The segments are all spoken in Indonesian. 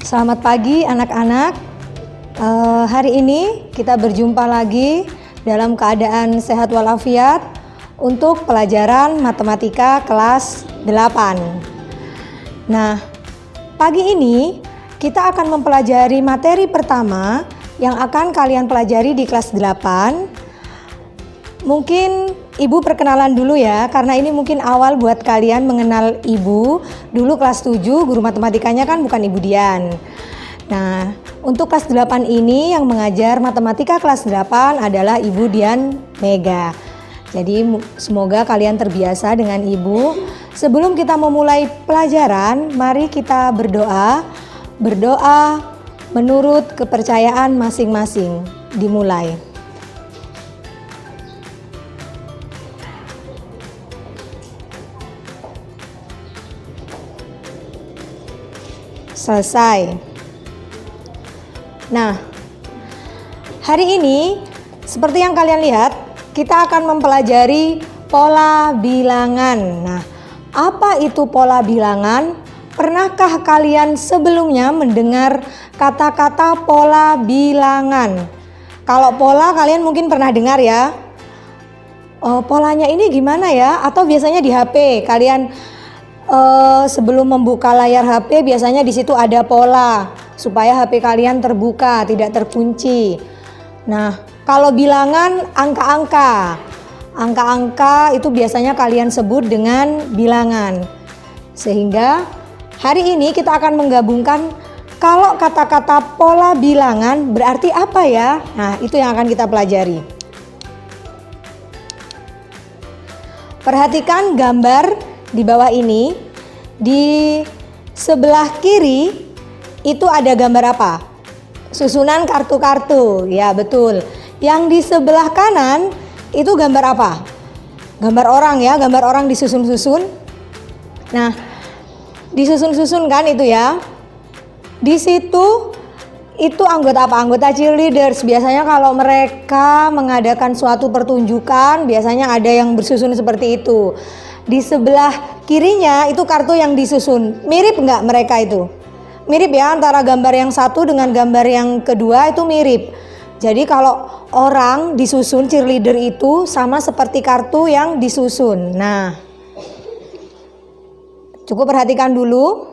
Selamat pagi anak-anak. Hari ini kita berjumpa lagi dalam keadaan sehat walafiat untuk pelajaran matematika kelas 8. Nah, pagi ini kita akan mempelajari materi pertama yang akan kalian pelajari di kelas 8. Mungkin Ibu perkenalan dulu ya, karena ini mungkin awal buat kalian mengenal Ibu. Dulu kelas 7 guru matematikanya kan bukan Ibu Dian. Nah, untuk kelas 8 ini yang mengajar matematika kelas 8 adalah Ibu Dian Mega. Jadi semoga kalian terbiasa dengan Ibu. Sebelum kita memulai pelajaran, mari kita berdoa. Berdoa menurut kepercayaan masing-masing. Dimulai. Selesai. Nah, hari ini seperti yang kalian lihat, kita akan mempelajari pola bilangan. Nah, apa itu pola bilangan? Pernahkah kalian sebelumnya mendengar kata-kata pola bilangan? Kalau pola kalian mungkin pernah dengar ya. Polanya ini gimana ya? Atau biasanya di HP kalian sebelum membuka layar HP biasanya di situ ada pola supaya HP kalian terbuka, tidak terkunci. Nah, kalau bilangan angka-angka. Angka-angka itu biasanya kalian sebut dengan bilangan. Sehingga hari ini kita akan menggabungkan kalau kata-kata pola bilangan berarti apa ya? Nah, itu yang akan kita pelajari. Perhatikan gambar di bawah ini. Di sebelah kiri itu ada gambar apa? Susunan kartu-kartu. Ya, betul. Yang di sebelah kanan itu gambar apa? Gambar orang ya, gambar orang disusun-susun. Nah, disusun-susun kan itu ya. Di situ itu anggota apa? Anggota cheerleaders. Biasanya kalau mereka mengadakan suatu pertunjukan, biasanya ada yang bersusun seperti itu. Di sebelah kirinya itu kartu yang disusun. Mirip nggak mereka itu? Mirip ya, antara gambar yang satu dengan gambar yang kedua itu mirip. Jadi kalau orang disusun cheerleader itu sama seperti kartu yang disusun. Nah, cukup perhatikan dulu.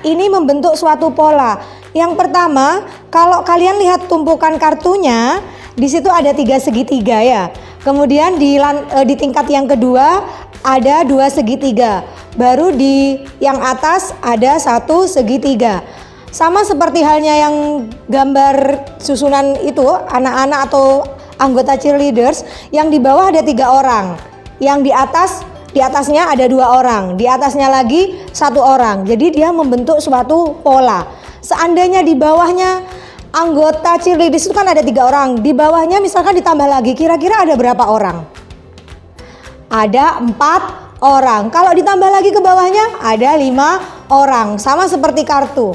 Ini membentuk suatu pola. Yang pertama, kalau kalian lihat tumpukan kartunya, di situ ada 3 segitiga ya. Kemudian di tingkat yang kedua ada 2 segitiga. Baru di yang atas ada 1 segitiga. Sama seperti halnya yang gambar susunan itu, anak-anak atau anggota cheerleaders, yang di bawah ada 3 orang. Yang di atasnya ada 2 orang, di atasnya lagi 1 orang. Jadi dia membentuk suatu pola. Seandainya di bawahnya anggota cheerleaders itu kan ada 3 orang, di bawahnya misalkan ditambah lagi, kira-kira ada berapa orang? Ada 4 orang. Kalau ditambah lagi ke bawahnya ada 5 orang. Sama seperti kartu.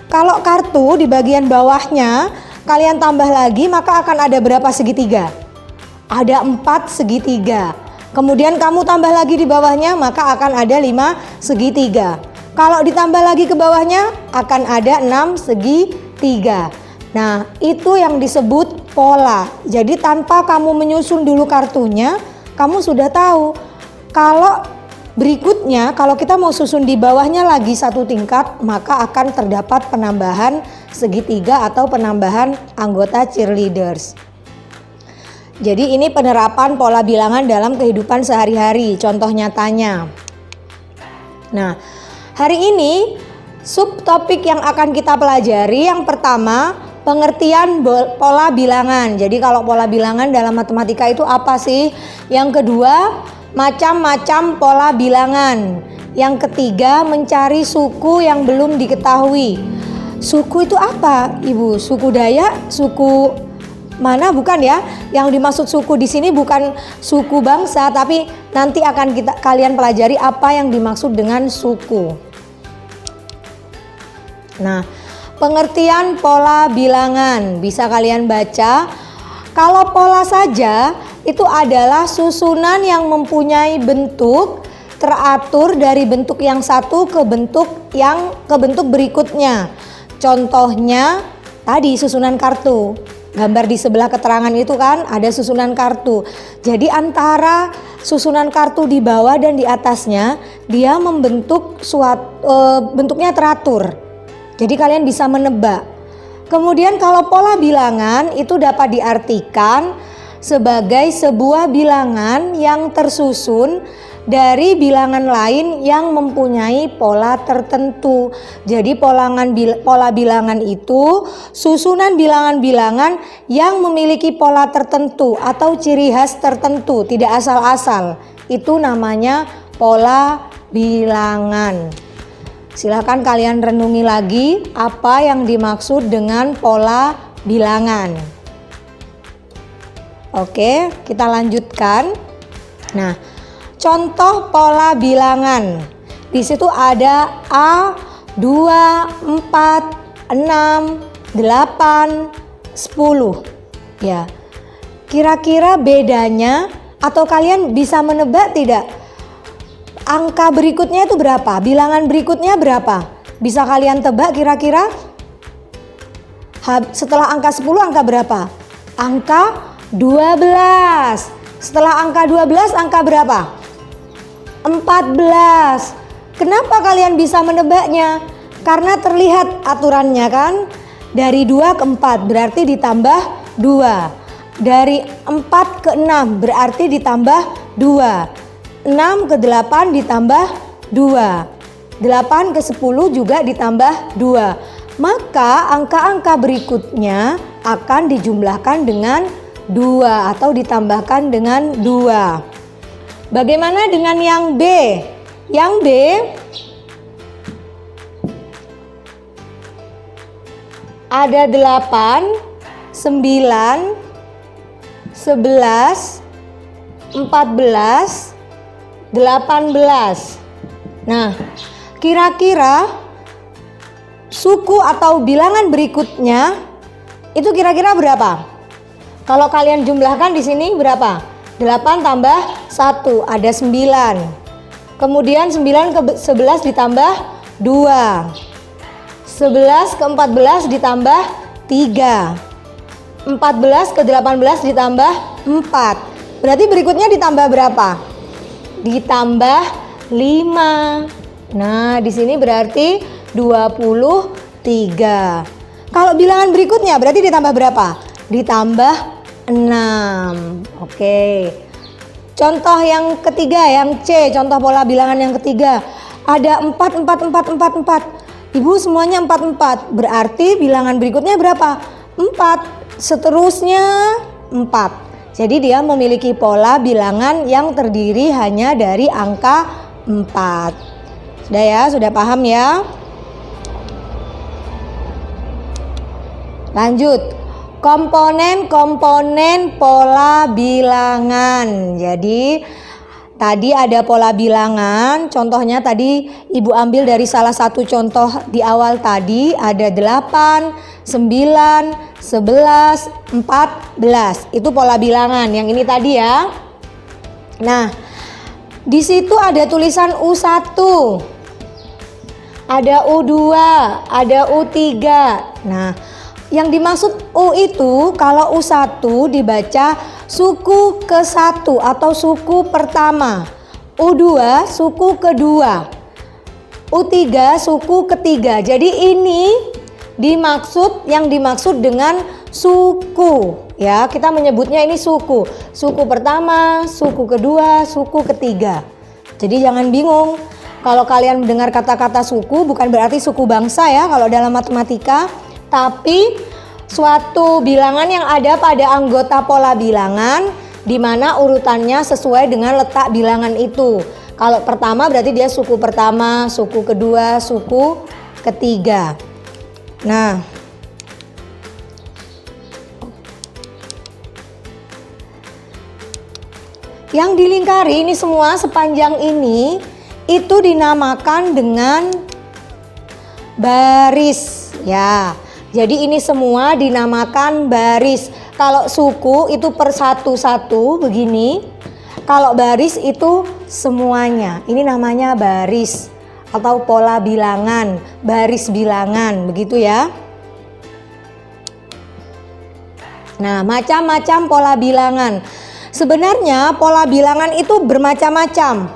Kalau kartu di bagian bawahnya kalian tambah lagi, maka akan ada berapa segitiga? Ada 4 segitiga. Kemudian kamu tambah lagi di bawahnya, maka akan ada 5 segitiga. Kalau ditambah lagi ke bawahnya akan ada 6 segitiga. Nah, itu yang disebut pola. Jadi tanpa kamu menyusun dulu kartunya, kamu sudah tahu. Kalau berikutnya, kalau kita mau susun di bawahnya lagi 1 tingkat, maka akan terdapat penambahan segitiga atau penambahan anggota cheerleaders. Jadi ini penerapan pola bilangan dalam kehidupan sehari-hari, contoh nyatanya. Nah, hari ini subtopik yang akan kita pelajari yang pertama, pengertian pola bilangan. Jadi kalau pola bilangan dalam matematika itu apa sih? Yang kedua, macam-macam pola bilangan. Yang ketiga, mencari suku yang belum diketahui. Suku itu apa, Ibu? Suku Dayak, suku mana? Bukan ya. Yang dimaksud suku di sini bukan suku bangsa, tapi nanti akan kalian pelajari apa yang dimaksud dengan suku. Nah, pengertian pola bilangan bisa kalian baca. Kalau pola saja itu adalah susunan yang mempunyai bentuk teratur dari bentuk yang satu ke bentuk berikutnya. Contohnya tadi susunan kartu. Gambar di sebelah keterangan itu kan ada susunan kartu. Jadi antara susunan kartu di bawah dan di atasnya dia membentuk bentuknya teratur. Jadi kalian bisa menebak. Kemudian kalau pola bilangan itu dapat diartikan sebagai sebuah bilangan yang tersusun dari bilangan lain yang mempunyai pola tertentu. Jadi pola bilangan itu susunan bilangan-bilangan yang memiliki pola tertentu atau ciri khas tertentu, tidak asal-asal. Itu namanya pola bilangan. Silakan kalian renungi lagi apa yang dimaksud dengan pola bilangan. Oke, kita lanjutkan. Nah, contoh pola bilangan. Di situ ada A, 2, 4, 6, 8, 10. Ya. Kira-kira bedanya atau kalian bisa menebak tidak? Angka berikutnya itu berapa? Bilangan berikutnya berapa? Bisa kalian tebak kira-kira? Setelah angka 10 angka berapa? Angka 12. Setelah angka 12 angka berapa? 14. Kenapa kalian bisa menebaknya? Karena terlihat aturannya kan. Dari 2 ke 4 berarti ditambah 2. Dari 4 ke 6 berarti ditambah 2. 6 ke 8 ditambah 2. 8 ke 10 juga ditambah 2. Maka angka-angka berikutnya akan dijumlahkan dengan 2 atau ditambahkan dengan 2. Bagaimana dengan yang B? Yang B ada 8, 9, 11, 14, 18. Nah, kira-kira suku atau bilangan berikutnya itu kira-kira berapa? Kalau kalian jumlahkan di sini berapa? 8 tambah 1 ada 9. Kemudian 9 ke 11 ditambah 2. 11 ke 14 ditambah 3. 14 ke 18 ditambah 4. Berarti berikutnya ditambah berapa? Ditambah 5. Nah, di sini berarti 23. Kalau bilangan berikutnya berarti ditambah berapa? Ditambah 6. Oke. Contoh yang ketiga, yang C, contoh pola bilangan yang ketiga. Ada 4, 4, 4, 4, 4. Ibu semuanya 4, 4. Berarti bilangan berikutnya berapa? 4. Seterusnya 4. Jadi dia memiliki pola bilangan yang terdiri hanya dari angka 4. Sudah ya? Sudah paham ya? Lanjut. Komponen-komponen pola bilangan. Jadi tadi ada pola bilangan, contohnya tadi Ibu ambil dari salah satu contoh di awal tadi, ada 8, 9, 11, 14. Itu pola bilangan yang ini tadi ya. Nah, di situ ada tulisan U1. Ada U2, ada U3. Nah, yang dimaksud U itu kalau U1 dibaca suku ke-1 atau suku pertama. U2 suku kedua. U3 suku ketiga. Jadi ini yang dimaksud dengan suku. Ya, kita menyebutnya ini suku. Suku pertama, suku kedua, suku ketiga. Jadi jangan bingung. Kalau kalian mendengar kata-kata suku bukan berarti suku bangsa ya kalau dalam matematika. Tapi suatu bilangan yang ada pada anggota pola bilangan di mana urutannya sesuai dengan letak bilangan itu. Kalau pertama berarti dia suku pertama, suku kedua, suku ketiga. Nah, yang dilingkari ini semua sepanjang ini itu dinamakan dengan baris ya. Jadi ini semua dinamakan baris. Kalau suku itu per satu-satu begini. Kalau baris itu semuanya. Ini namanya baris atau pola bilangan, baris bilangan, begitu ya. Nah, macam-macam pola bilangan. Sebenarnya pola bilangan itu bermacam-macam.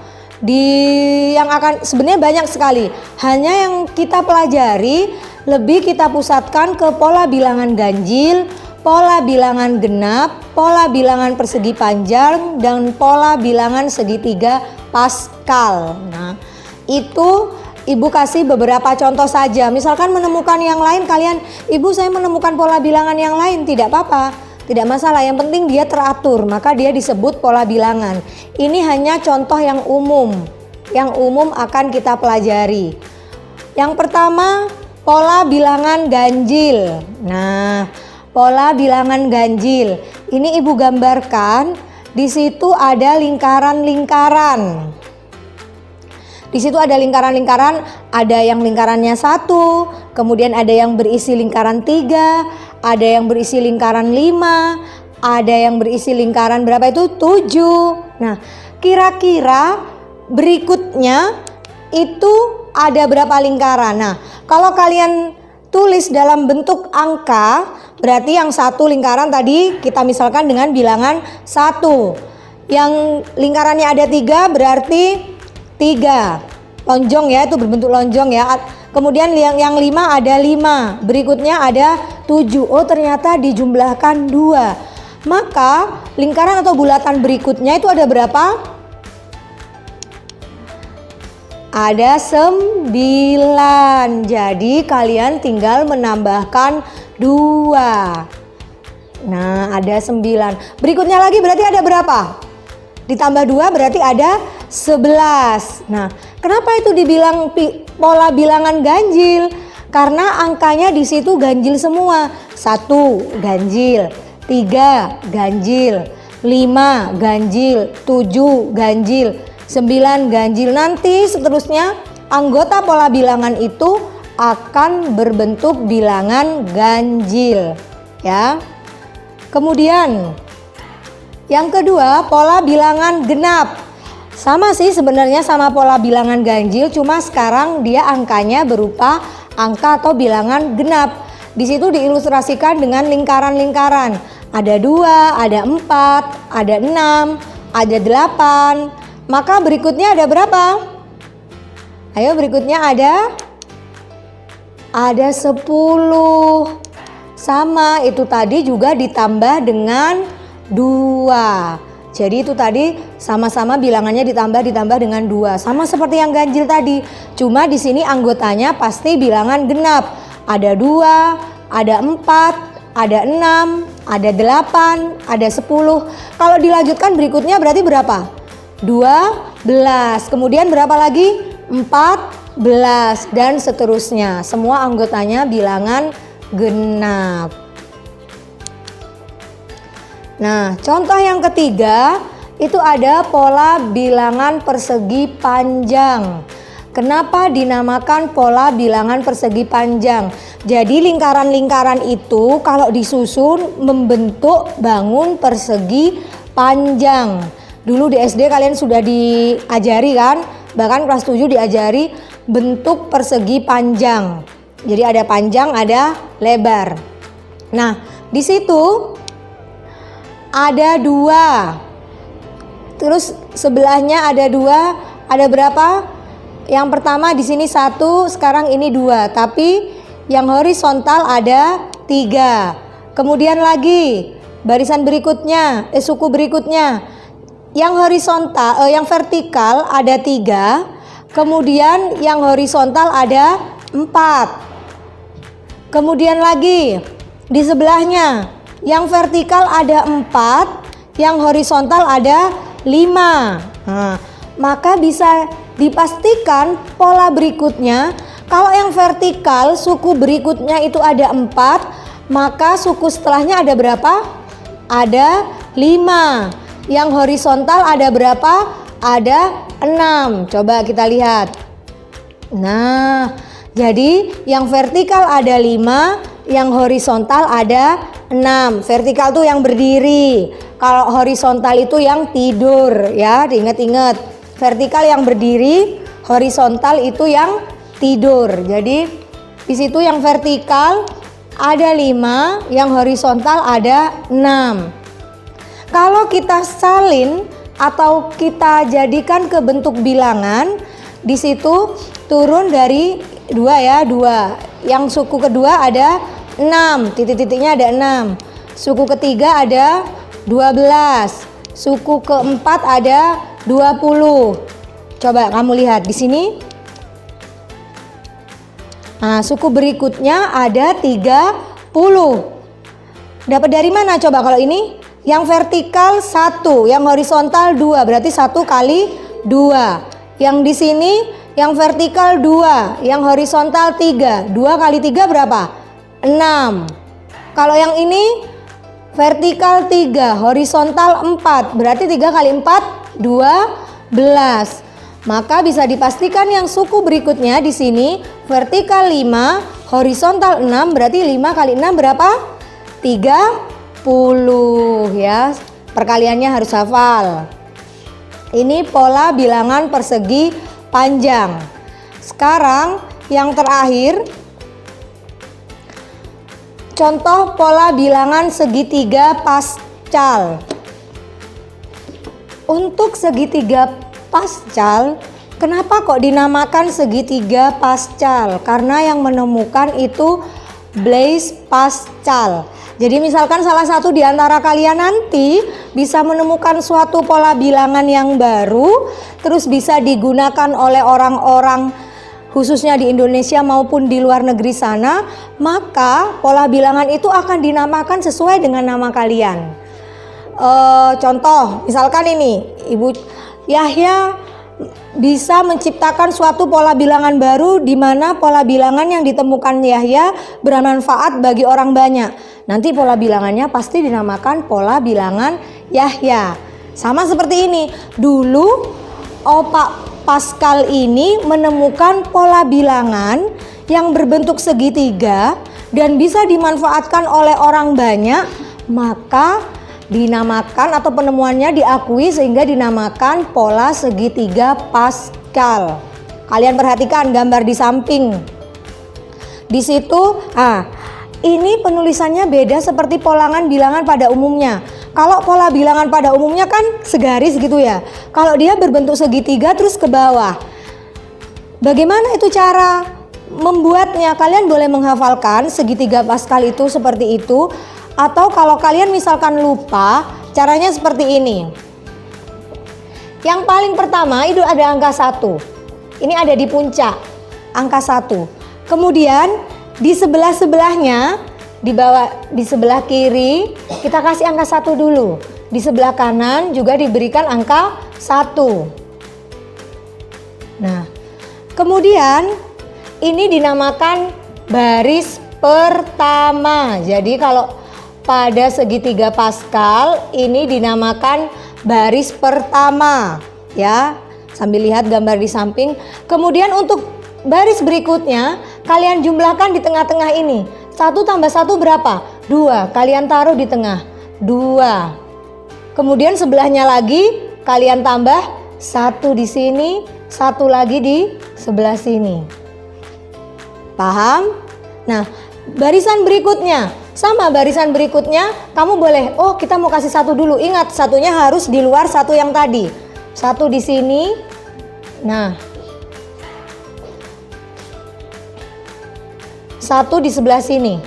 Sebenarnya banyak sekali. Hanya yang kita pelajari lebih kita pusatkan ke pola bilangan ganjil, pola bilangan genap, pola bilangan persegi panjang, dan pola bilangan segitiga Pascal. Nah, itu Ibu kasih beberapa contoh saja. Misalkan menemukan yang lain, kalian, Ibu saya menemukan pola bilangan yang lain, tidak apa-apa, tidak masalah. Yang penting dia teratur, maka dia disebut pola bilangan. Ini hanya contoh yang umum akan kita pelajari. Yang pertama, pola bilangan ganjil. Nah, pola bilangan ganjil ini Ibu gambarkan. Di situ ada lingkaran-lingkaran. Di situ ada lingkaran-lingkaran, ada yang lingkarannya 1, kemudian ada yang berisi lingkaran 3, ada yang berisi lingkaran 5, ada yang berisi lingkaran berapa itu? 7. Nah, kira-kira berikutnya itu ada berapa lingkaran? Nah, kalau kalian tulis dalam bentuk angka, berarti yang 1 lingkaran tadi kita misalkan dengan bilangan 1. Yang lingkarannya ada 3 berarti 3 lonjong ya, itu berbentuk lonjong ya. Kemudian yang 5 ada 5, berikutnya ada 7. Oh, ternyata dijumlahkan 2. Maka lingkaran atau bulatan berikutnya itu ada berapa? Ada 9. Jadi kalian tinggal menambahkan 2. Nah, ada 9. Berikutnya lagi berarti ada berapa? Ditambah 2 berarti ada 11. Nah, kenapa itu dibilang pola bilangan ganjil? Karena angkanya di situ ganjil semua. 1 ganjil, 3 ganjil, 5 ganjil, 7 ganjil, 9 ganjil. Nanti seterusnya anggota pola bilangan itu akan berbentuk bilangan ganjil ya. Kemudian yang kedua, pola bilangan genap. Sama sih sebenarnya sama pola bilangan ganjil, cuma sekarang dia angkanya berupa angka atau bilangan genap. Di situ diilustrasikan dengan lingkaran-lingkaran. Ada 2, ada 4, ada 6, ada 8. Maka berikutnya ada berapa? Ayo berikutnya ada 10. Sama, itu tadi juga ditambah dengan 2. Jadi itu tadi sama-sama bilangannya ditambah dengan 2. Sama seperti yang ganjil tadi. Cuma di sini anggotanya pasti bilangan genap. Ada 2, ada 4, ada 6, ada 8, ada 10. Kalau dilanjutkan berikutnya berarti berapa? 12. Kemudian berapa lagi? 14 dan seterusnya. Semua anggotanya bilangan genap. Nah, contoh yang ketiga itu ada pola bilangan persegi panjang. Kenapa dinamakan pola bilangan persegi panjang? Jadi lingkaran-lingkaran itu kalau disusun membentuk bangun persegi panjang. Dulu di SD kalian sudah diajari kan? Bahkan kelas 7 diajari bentuk persegi panjang. Jadi ada panjang, ada lebar. Nah, di situ ada 2. Terus sebelahnya ada 2. Ada berapa? Yang pertama di sini 1, sekarang ini 2. Tapi yang horizontal ada 3. Kemudian lagi barisan berikutnya, suku berikutnya. Yang horizontal, yang vertikal ada 3. Kemudian yang horizontal ada 4. Kemudian lagi di sebelahnya yang vertikal ada 4, yang horizontal ada 5. Nah, maka bisa dipastikan pola berikutnya, kalau yang vertikal suku berikutnya itu ada 4, maka suku setelahnya ada berapa? Ada 5. Yang horizontal ada berapa? Ada 6. Coba kita lihat. Nah, jadi yang vertikal ada 5, yang horizontal ada 6. Vertikal tuh yang berdiri. Kalau horizontal itu yang tidur ya, diingat-ingat. Vertikal yang berdiri, horizontal itu yang tidur. Jadi di situ yang vertikal ada 5, yang horizontal ada 6. Kalau kita salin atau kita jadikan ke bentuk bilangan, di situ turun dari 2 ya, 2. Yang suku kedua ada 6, titik-titiknya ada 6. Suku ketiga ada 12. Suku keempat ada 20. Coba kamu lihat di sini. Nah, suku berikutnya ada 30. Dapat dari mana coba kalau ini? Yang vertikal 1, yang horizontal 2, berarti 1 kali 2. Yang di sini yang vertikal 2, yang horizontal 3. 2 kali 3 berapa? 6. Kalau yang ini vertikal 3, horizontal 4, berarti 3 kali 4 12. Maka bisa dipastikan yang suku berikutnya di sini vertikal 5, horizontal 6, berarti 5 kali 6 berapa? 30 ya. Perkaliannya harus hafal. Ini pola bilangan persegi panjang. Sekarang yang terakhir, contoh pola bilangan segitiga pascal. Untuk segitiga pascal, kenapa kok dinamakan segitiga pascal? Karena yang menemukan itu Blaise Pascal. Jadi misalkan salah satu di antara kalian nanti bisa menemukan suatu pola bilangan yang baru, terus bisa digunakan oleh orang-orang khususnya di Indonesia maupun di luar negeri sana, maka pola bilangan itu akan dinamakan sesuai dengan nama kalian. Contoh, misalkan ini, Ibu Yahya bisa menciptakan suatu pola bilangan baru di mana pola bilangan yang ditemukan Yahya bermanfaat bagi orang banyak. Nanti pola bilangannya pasti dinamakan pola bilangan Yahya. Sama seperti ini. Dulu Pak Pascal ini menemukan pola bilangan yang berbentuk segitiga dan bisa dimanfaatkan oleh orang banyak, maka dinamakan atau penemuannya diakui sehingga dinamakan pola segitiga Pascal. Kalian perhatikan gambar di samping. Di situ, ini penulisannya beda seperti polangan bilangan pada umumnya. Kalau pola bilangan pada umumnya kan segaris gitu ya. Kalau dia berbentuk segitiga terus ke bawah. Bagaimana itu cara membuatnya? Kalian boleh menghafalkan segitiga Pascal itu seperti itu. Atau kalau kalian misalkan lupa, caranya seperti ini. Yang paling pertama itu ada angka 1. Ini ada di puncak, angka 1. Kemudian di sebelah-sebelahnya, di bawah, di sebelah kiri kita kasih angka 1 dulu. Di sebelah kanan juga diberikan angka 1. Nah, kemudian ini dinamakan baris pertama. Jadi kalau pada segitiga Pascal ini dinamakan baris pertama ya. Sambil lihat gambar di samping. Kemudian untuk baris berikutnya kalian jumlahkan di tengah-tengah ini. 1 tambah 1 berapa? 2. Kalian taruh di tengah. 2. Kemudian sebelahnya lagi kalian tambah 1 di sini, 1 lagi di sebelah sini. Paham? Nah, barisan berikutnya sama, barisan berikutnya kamu boleh, kita mau kasih 1 dulu. Ingat, satunya harus di luar 1 yang tadi. 1 di sini. Nah, 1 di sebelah sini.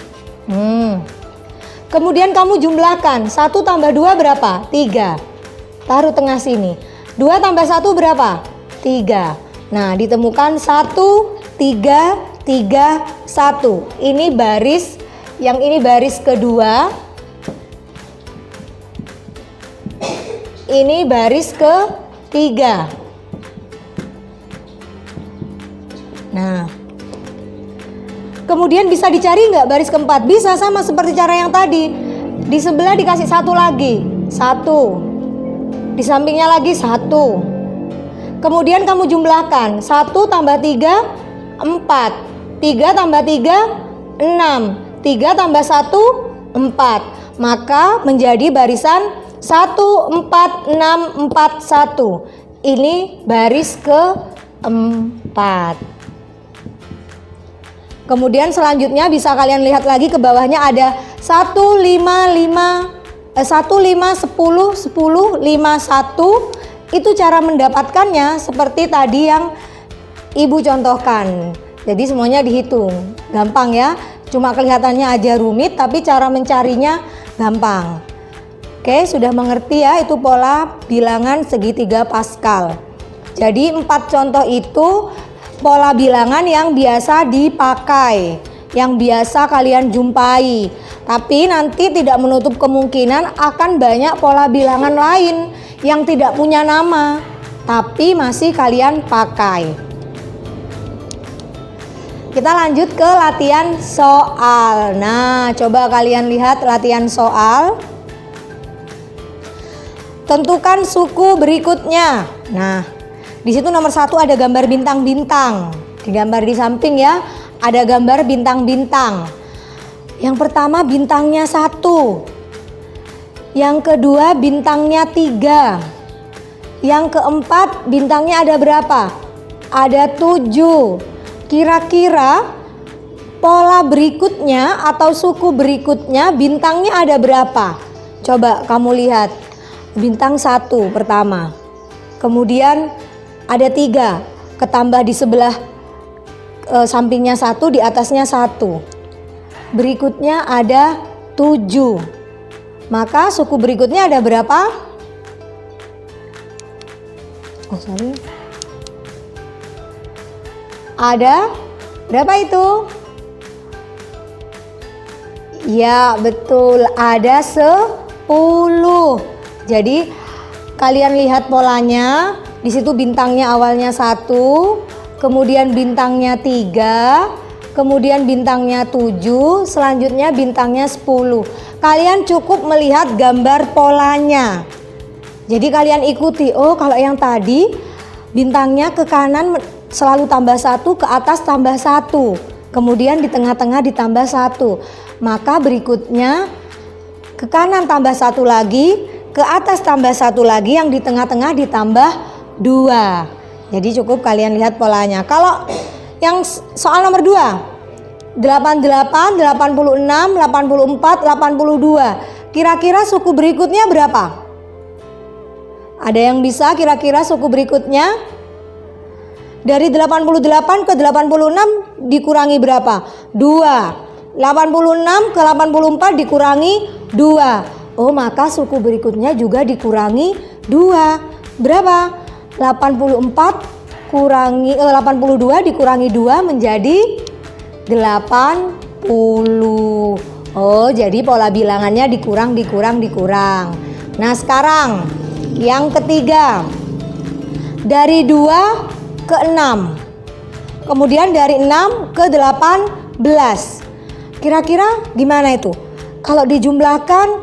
Kemudian kamu jumlahkan. 1 tambah 2 berapa? 3. Taruh tengah sini. 2 tambah 1 berapa? 3. Nah, ditemukan 1, 3, 3, 1. Ini baris. Yang ini baris kedua. Ini baris ketiga. Nah, kemudian bisa dicari nggak baris keempat? Bisa, sama seperti cara yang tadi. Di sebelah dikasih 1 lagi. 1. Di sampingnya lagi 1. Kemudian kamu jumlahkan. 1 tambah 3, 4. 3 tambah 3, 6. 3 tambah 1, 4. Maka menjadi barisan 1, 4, 6, 4, 1. Ini baris Kemudian selanjutnya bisa kalian lihat lagi ke bawahnya ada 1, 5, 10, 10, 5, 1. Itu cara mendapatkannya seperti tadi yang Ibu contohkan. Jadi semuanya dihitung. Gampang ya. Cuma kelihatannya aja rumit tapi cara mencarinya gampang. Oke, sudah mengerti ya itu pola bilangan segitiga Pascal. Jadi 4 contoh itu pola bilangan yang biasa dipakai, yang biasa kalian jumpai. Tapi nanti tidak menutup kemungkinan akan banyak pola bilangan lain yang tidak punya nama, tapi masih kalian pakai. Kita lanjut ke latihan soal. Nah, coba kalian lihat latihan soal. Tentukan suku berikutnya. Nah, di situ nomor 1 ada gambar bintang-bintang. Digambar di samping ya, ada gambar bintang-bintang. Yang pertama bintangnya 1. Yang kedua bintangnya 3. Yang keempat bintangnya ada berapa? Ada 7. Kira-kira pola berikutnya atau suku berikutnya bintangnya ada berapa? Coba kamu lihat. Bintang 1 pertama. Kemudian ada 3, ketambah di sebelah sampingnya 1, di atasnya 1. Berikutnya ada 7. Maka suku berikutnya ada berapa? Ada berapa itu? Ya betul, ada 10. Jadi kalian lihat polanya. Di situ bintangnya awalnya 1, kemudian bintangnya 3, kemudian bintangnya 7, selanjutnya bintangnya 10. Kalian cukup melihat gambar polanya. Jadi kalian ikuti, oh kalau yang tadi bintangnya ke kanan selalu tambah 1, ke atas tambah 1, kemudian di tengah-tengah ditambah 1. Maka berikutnya ke kanan tambah 1 lagi, ke atas tambah 1 lagi, yang di tengah-tengah ditambah 2. Jadi cukup kalian lihat polanya. Kalau yang soal nomor 2, 88, 86, 84, 82. Kira-kira suku berikutnya berapa? Ada yang bisa kira-kira suku berikutnya? Dari 88 ke 86 dikurangi berapa? 2. 86 ke 84 dikurangi 2. Oh, maka suku berikutnya juga dikurangi 2. Berapa? 84 kurangi 82 dikurangi 2 menjadi 80. Oh, jadi pola bilangannya dikurang. Nah, sekarang yang ketiga. Dari 2 ke 6. Kemudian dari 6 ke 18. Kira-kira gimana itu? Kalau dijumlahkan,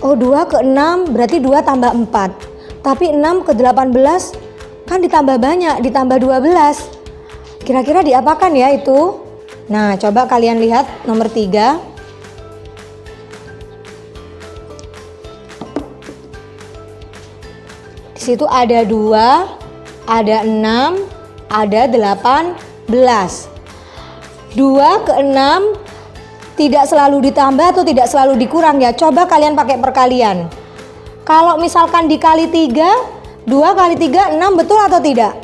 oh 2 ke 6 berarti 2 tambah 4. Tapi 6 ke 18 kan ditambah banyak, ditambah 12. Kira-kira diapakan ya itu? Nah, coba kalian lihat nomor 3. Di situ ada 2, ada 6, ada 18. 2 ke 6 tidak selalu ditambah atau tidak selalu dikurang ya. Coba kalian pakai perkalian. Kalau misalkan dikali 3, 2 kali 3, 6, betul atau tidak?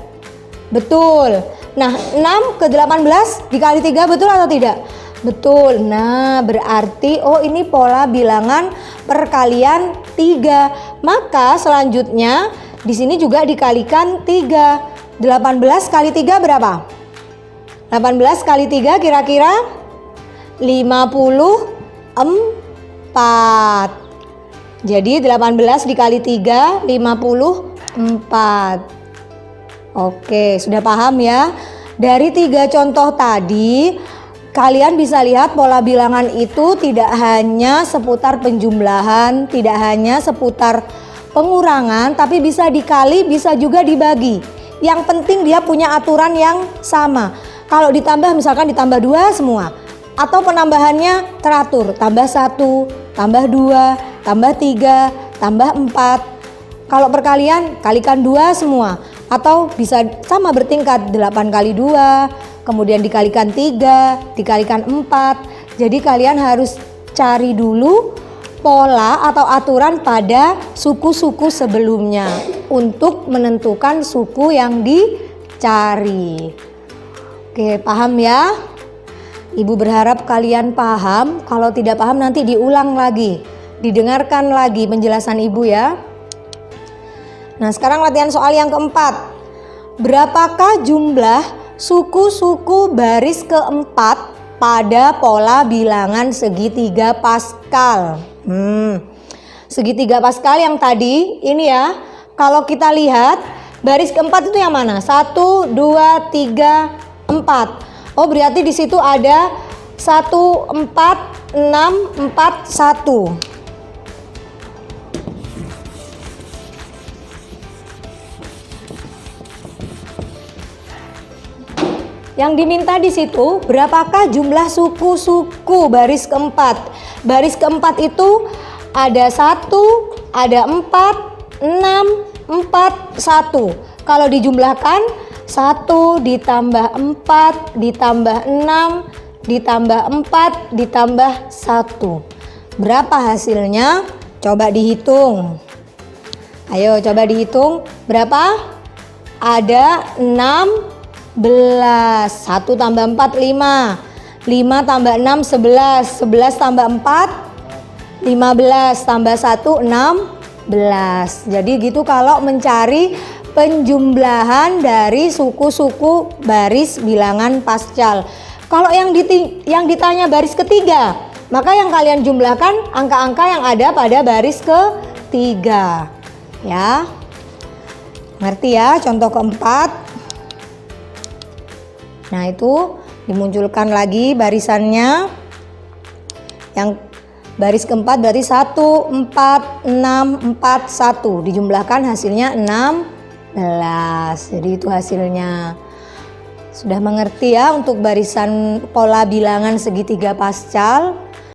Betul. Nah, 6 ke 18 dikali 3 betul atau tidak? Betul. Nah, berarti oh ini pola bilangan perkalian 3. Maka selanjutnya di sini juga dikalikan 3. 18 kali 3 berapa? 18 kali 3 kira-kira 54. Jadi 18 dikali 3 54. Oke, sudah paham ya? Dari 3 contoh tadi kalian bisa lihat pola bilangan itu tidak hanya seputar penjumlahan, tidak hanya seputar pengurangan, tapi bisa dikali, bisa juga dibagi. Yang penting dia punya aturan yang sama. Kalau ditambah misalkan ditambah 2 semua, atau penambahannya teratur, tambah 1, tambah 2, tambah 3, tambah 4. Kalau perkalian kalikan 2 semua, atau bisa sama bertingkat 8 kali 2, kemudian dikalikan 3, dikalikan 4. Jadi kalian harus cari dulu pola atau aturan pada suku-suku sebelumnya untuk menentukan suku yang dicari. Oke, paham ya? Ibu berharap kalian paham. Kalau tidak paham nanti diulang lagi, didengarkan lagi penjelasan ibu ya. Nah, sekarang latihan soal yang keempat. Berapakah jumlah suku-suku baris keempat pada pola bilangan segitiga Pascal? Segitiga Pascal yang tadi ini ya. Kalau kita lihat baris keempat itu yang mana? 1, 2, 3, 4. Oh, berarti di situ ada 1, 4, 6, 4, 1. Yang diminta di situ berapakah jumlah suku-suku baris keempat? Baris keempat itu ada 1, ada 4, 6, 4, 1. Kalau dijumlahkan 1 ditambah 4 ditambah 6 ditambah 4 ditambah 1. Berapa hasilnya? Coba dihitung. Ayo coba dihitung. Berapa? Ada 16. 1 tambah 4 5. 5 tambah 6 11. 11 tambah 4 15 tambah 1 16. Jadi gitu kalau mencari penjumlahan dari suku-suku baris bilangan Pascal. Kalau yang ditanya baris ketiga, maka yang kalian jumlahkan angka-angka yang ada pada baris ketiga. Ya. Ngerti ya contoh keempat? Nah, itu dimunculkan lagi barisannya. Yang baris keempat berarti 1, 4, 6, 4, 1. Dijumlahkan hasilnya 16. Jadi itu hasilnya. Sudah mengerti ya untuk barisan pola bilangan segitiga Pascal?